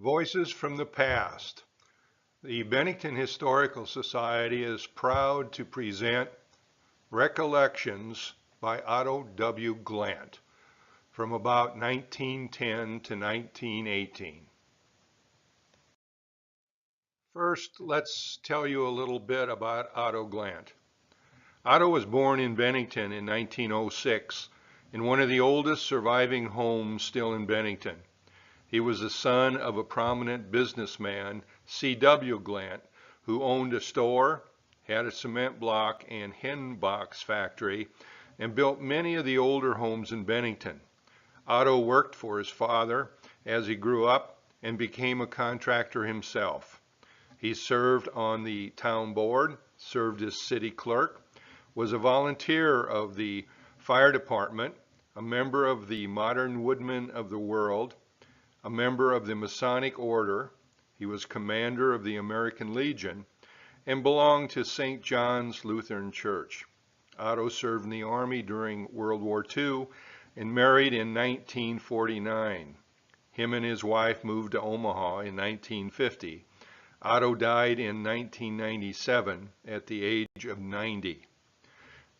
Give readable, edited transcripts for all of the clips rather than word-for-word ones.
Voices from the Past. The Bennington Historical Society is proud to present Recollections by Otto W. Glandt from about 1910 to 1918. First, let's tell you a little bit about Otto Glandt. Otto was born in Bennington in 1906 in one of the oldest surviving homes still in Bennington. He was the son of a prominent businessman, C.W. Glandt, who owned a store, had a cement block and hen box factory, and built many of the older homes in Bennington. Otto worked for his father as he grew up and became a contractor himself. He served on the town board, served as city clerk, was a volunteer of the fire department, a member of the Modern Woodmen of the World, a member of the Masonic Order. He was commander of the American Legion and belonged to St. John's Lutheran Church. Otto served in the Army during World War II and married in 1949. Him and his wife moved to Omaha in 1950. Otto died in 1997 at the age of 90.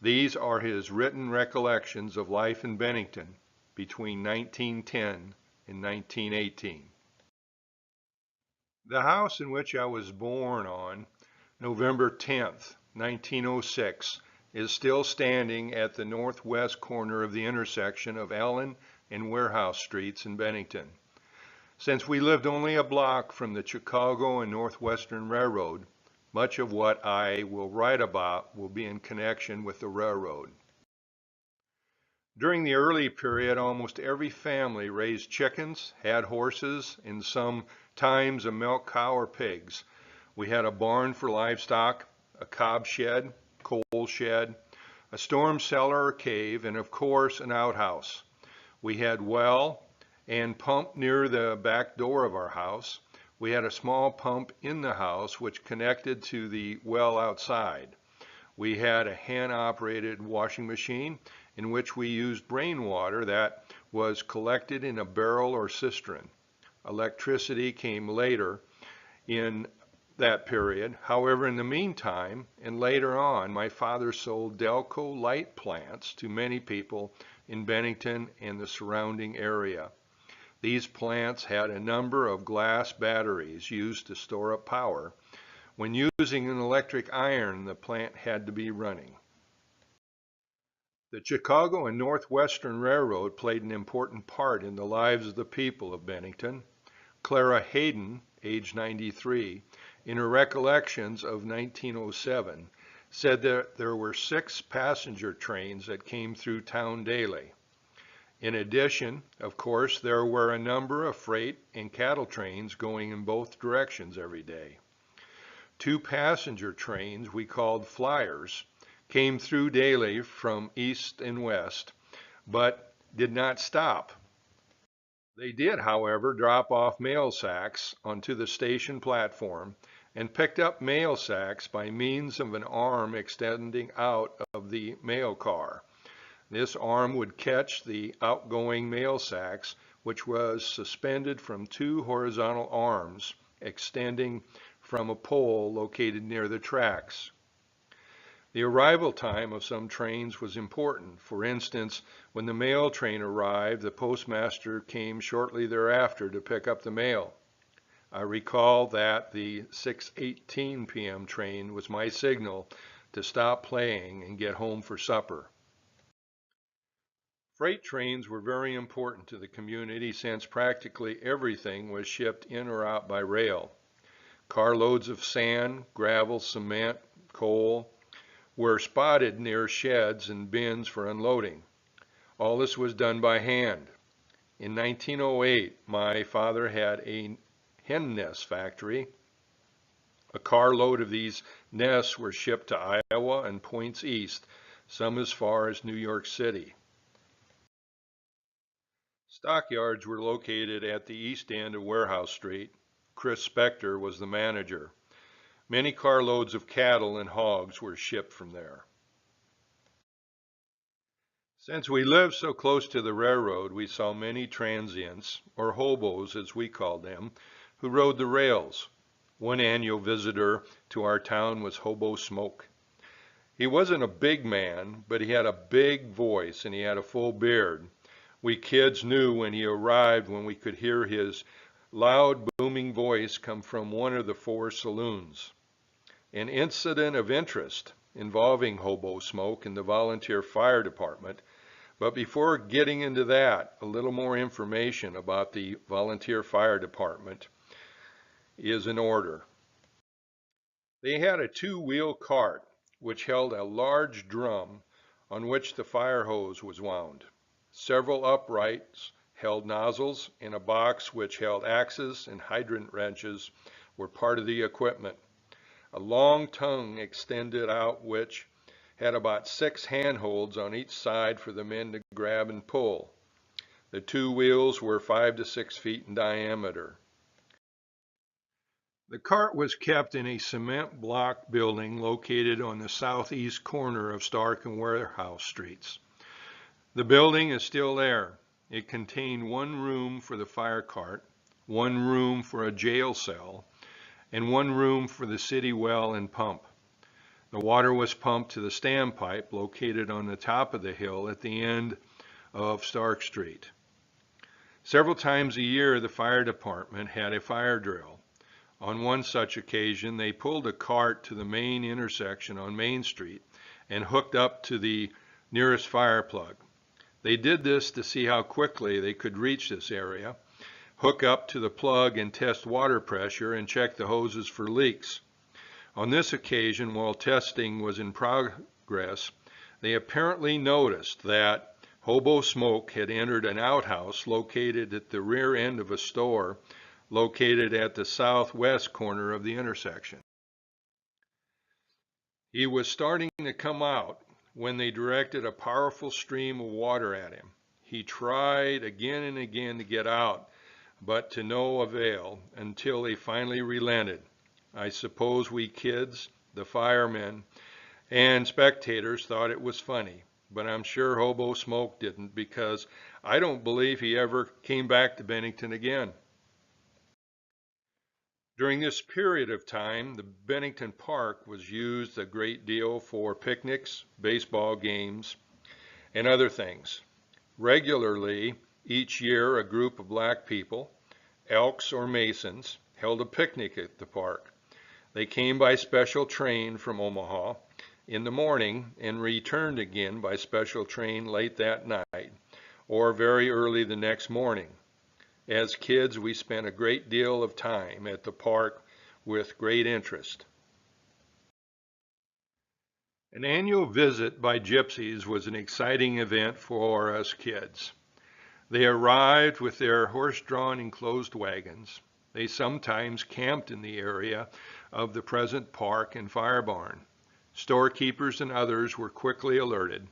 These are his written recollections of life in Bennington between 1910 in 1918. The house in which I was born on November 10th, 1906 is still standing at the northwest corner of the intersection of Allen and Warehouse Streets in Bennington. Since we lived only a block from the Chicago and Northwestern Railroad, much of what I will write about will be in connection with the railroad. During the early period, almost every family raised chickens, had horses, and sometimes a milk cow or pigs. We had a barn for livestock, a cob shed, coal shed, a storm cellar or cave, and of course an outhouse. We had well and pump near the back door of our house. We had a small pump in the house which connected to the well outside. We had a hand-operated washing machine in which we used rainwater that was collected in a barrel or cistern. Electricity came later in that period. However, in the meantime, and later on, my father sold Delco light plants to many people in Bennington and the surrounding area. These plants had a number of glass batteries used to store up power. When using an electric iron, the plant had to be running. The Chicago and Northwestern Railroad played an important part in the lives of the people of Bennington. Clara Hayden, age 93, in her recollections of 1907, said that there were 6 passenger trains that came through town daily. In addition, of course, there were a number of freight and cattle trains going in both directions every day. 2 passenger trains we called flyers came through daily from east and west, but did not stop. They did, however, drop off mail sacks onto the station platform and picked up mail sacks by means of an arm extending out of the mail car. This arm would catch the outgoing mail sacks, which was suspended from 2 horizontal arms extending from a pole located near the tracks. The arrival time of some trains was important. For instance, when the mail train arrived, the postmaster came shortly thereafter to pick up the mail. I recall that the 6:18 p.m. train was my signal to stop playing and get home for supper. Freight trains were very important to the community since practically everything was shipped in or out by rail. Carloads of sand, gravel, cement, coal were spotted near sheds and bins for unloading. All this was done by hand. In 1908, my father had a hen nest factory. A carload of these nests were shipped to Iowa and points east, some as far as New York City. Stockyards were located at the east end of Warehouse Street. Chris Spector was the manager. Many carloads of cattle and hogs were shipped from there. Since we lived so close to the railroad, we saw many transients, or hobos as we called them, who rode the rails. One annual visitor to our town was Hobo Smoke. He wasn't a big man, but he had a big voice and he had a full beard. We kids knew when he arrived when we could hear his loud booming voice come from one of the 4 saloons. An incident of interest involving Hobo Smoke in the volunteer fire department. But before getting into that, a little more information about the volunteer fire department is in order. They had a 2-wheel cart which held a large drum on which the fire hose was wound. Several uprights held nozzles, and a box which held axes and hydrant wrenches were part of the equipment. A long tongue extended out which had about 6 handholds on each side for the men to grab and pull. The 2 wheels were 5 to 6 feet in diameter. The cart was kept in a cement block building located on the southeast corner of Stark and Warehouse Streets. The building is still there. It contained 1 room for the fire cart, 1 room for a jail cell, and 1 room for the city well and pump. The water was pumped to the standpipe located on the top of the hill at the end of Stark Street. Several times a year, the fire department had a fire drill. On one such occasion, they pulled a cart to the main intersection on Main Street and hooked up to the nearest fire plug. They did this to see how quickly they could reach this area, hook up to the plug and test water pressure and check the hoses for leaks. On this occasion, while testing was in progress, they apparently noticed that Hobo Smoke had entered an outhouse located at the rear end of a store located at the southwest corner of the intersection. He was starting to come out when they directed a powerful stream of water at him. He tried again and again to get out, but to no avail until they finally relented. I suppose we kids, the firemen, and spectators thought it was funny, but I'm sure Hobo Smoke didn't, because I don't believe he ever came back to Bennington again. During this period of time, the Bennington Park was used a great deal for picnics, baseball games, and other things. Regularly, each year, a group of black people, Elks or Masons, held a picnic at the park. They came by special train from Omaha in the morning and returned again by special train late that night or very early the next morning. As kids, we spent a great deal of time at the park with great interest. An annual visit by gypsies was an exciting event for us kids. They arrived with their horse-drawn enclosed wagons. They sometimes camped in the area of the present park and fire barn. Storekeepers and others were quickly alerted.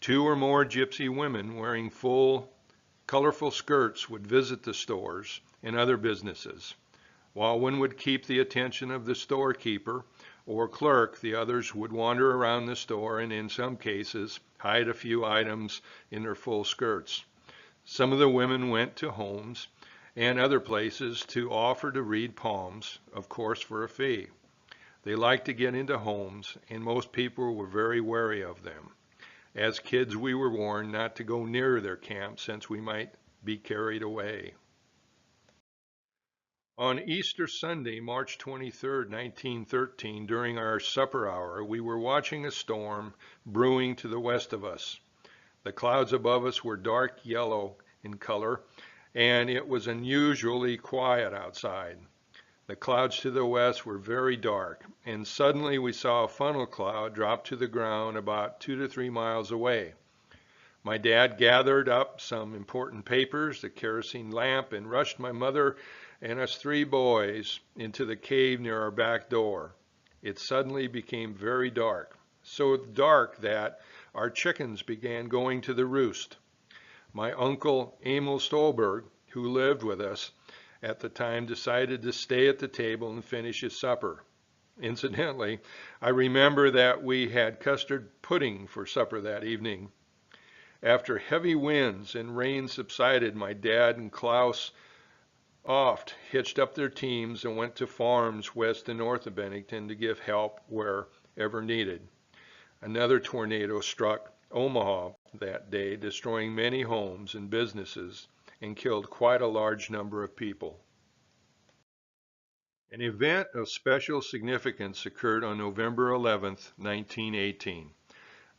2 or more gypsy women wearing full, colorful skirts would visit the stores and other businesses. While one would keep the attention of the storekeeper or clerk, the others would wander around the store and in some cases hide a few items in their full skirts. Some of the women went to homes and other places to offer to read palms, of course for a fee. They liked to get into homes, and most people were very wary of them. As kids, we were warned not to go near their camp since we might be carried away. On Easter Sunday, March 23, 1913, during our supper hour, we were watching a storm brewing to the west of us. The clouds above us were dark yellow in color, and it was unusually quiet outside. The clouds to the west were very dark, and suddenly we saw a funnel cloud drop to the ground about 2 to 3 miles away. My dad gathered up some important papers, the kerosene lamp, and rushed my mother and us 3 boys into the cave near our back door. It suddenly became very dark, so dark that our chickens began going to the roost. My uncle Emil Stolberg, who lived with us at the time, decided to stay at the table and finish his supper. Incidentally, I remember that we had custard pudding for supper that evening. After heavy winds and rain subsided, my dad and Klaus oft hitched up their teams and went to farms west and north of Bennington to give help wherever needed. Another tornado struck Omaha that day, destroying many homes and businesses and killed quite a large number of people. An event of special significance occurred on November 11, 1918.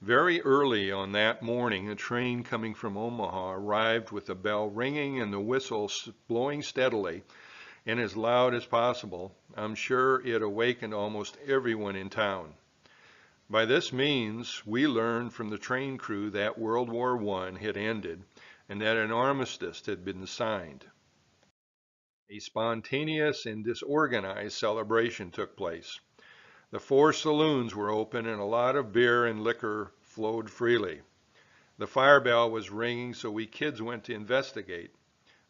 Very early on that morning, a train coming from Omaha arrived with the bell ringing and the whistle blowing steadily and as loud as possible. I'm sure it awakened almost everyone in town. By this means, we learned from the train crew that World War I had ended and that an armistice had been signed. A spontaneous and disorganized celebration took place. The 4 saloons were open and a lot of beer and liquor flowed freely. The fire bell was ringing, so we kids went to investigate.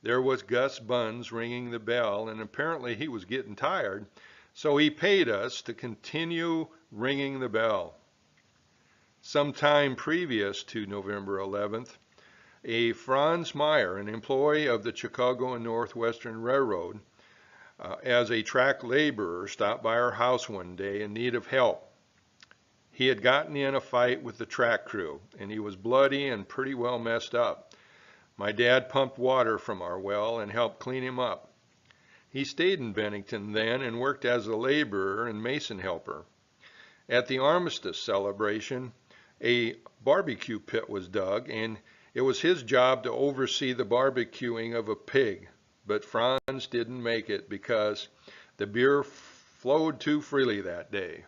There was Gus Buns ringing the bell, and apparently he was getting tired, so he paid us to continue ringing the bell. Sometime previous to November 11th, a Franz Meyer, an employee of the Chicago and Northwestern Railroad, as a track laborer, stopped by our house one day in need of help. He had gotten in a fight with the track crew, and he was bloody and pretty well messed up. My dad pumped water from our well and helped clean him up. He stayed in Bennington then and worked as a laborer and mason helper. At the armistice celebration, a barbecue pit was dug, and it was his job to oversee the barbecuing of a pig, but Franz didn't make it because the beer flowed too freely that day.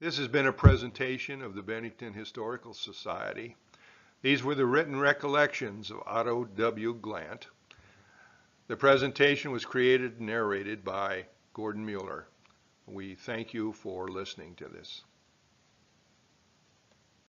This has been a presentation of the Bennington Historical Society. These were the written recollections of Otto W. Glandt. The presentation was created and narrated by Gordon Mueller. We thank you for listening to this.